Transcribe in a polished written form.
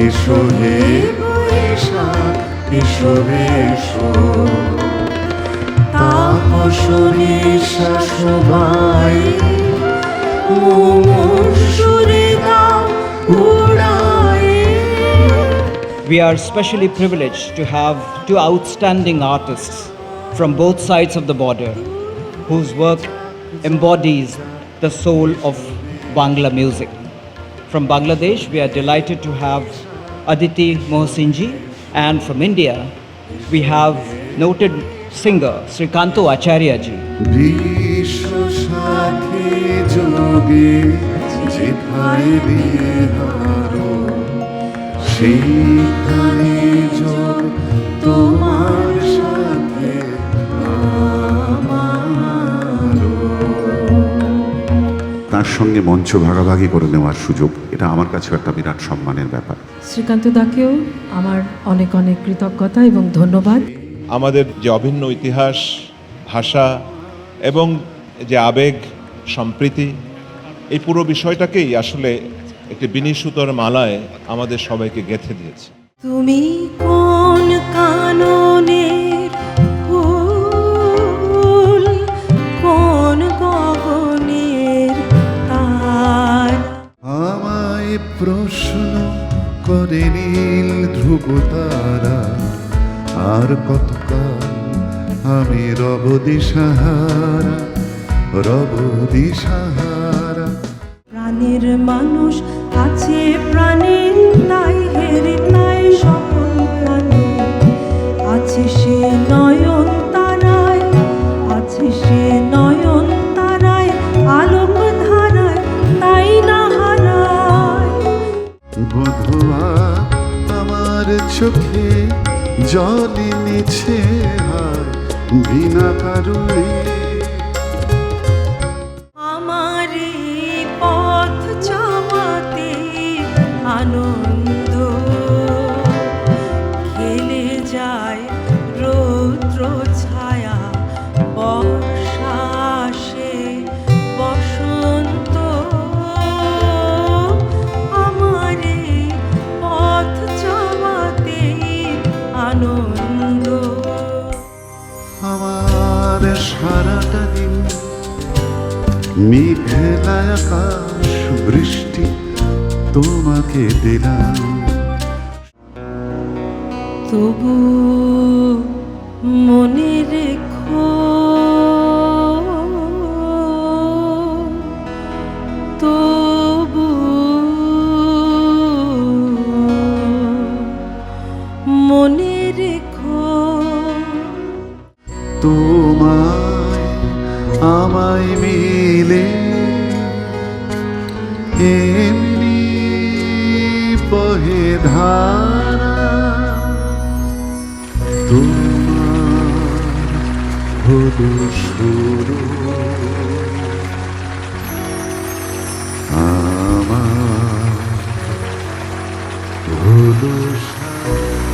এসো হে বৈশাখ, এসো রে এসো, তাপস নিঃশ্বাস বাই সুরে দাও উড়ায়ে। We are especially privileged to have two outstanding artists from both sides of the border whose work embodies the soul of Bangla music. From Bangladesh, we are delighted to have Aditi Mohsinji, and from India, we have noted singer Srikanto Acharya ji. বিশ্ব সাথী যোগে যেথায় বিহারো, সেইখানে যোগ তোমার সাথে আমারও। তার সঙ্গে মঞ্চ ভাগাভাগি করে নেওয়ার সুযোগ, এটা আমার কাছেও একটা বিরাট সম্মানের ব্যাপার। শ্রীকান্ত দাকেও আমার অনেক অনেক কৃতজ্ঞতা এবং ধন্যবাদ। আমাদের যে অভিন্ন ইতিহাস, ভাষা এবং যে আবেগ, সম্প্রীতি, এই পুরো বিষয়টাকেই আসলে একটি বিনি সুতোর মালায় আমাদের সবাইকে গেঁথে দিয়েছে। তুমি কোন কাননের ফুল, কোন গগনের তার। আমায় প্রশ্ন করে নীল ধ্রুব তারা, আর কতকাল আমি রব দিশাহারা, রব দিশাহারা। প্রাণের মানুষ আছে প্রাণের তাই হেরে তাই সকল প্রাণ আছে সে নয়ন তারায়, আছে সে নয়ন তারায়, আলোক ধারায় তাই না হারায়। বধুয়া আমার চোখে জল এনেছে হায় বিনা কারণে। আমার এই পথ চাওয়াতে আনন্দ খেলে যায় রৌদ্র ছায়া, বর্ষা আসে বসন্ত। আমার এই পথ চাওয়াতে আনন্দ। আমার সারাটা দিন মেঘলা আকাশ বৃষ্টি তোমাকে দিলাম। তবু মনে রেখো, তবু মনে রেখো। তোমায় আমায় মিলে এমনি বহে ধারা, তোমার হলো শুরু, আমার হলো শেষ।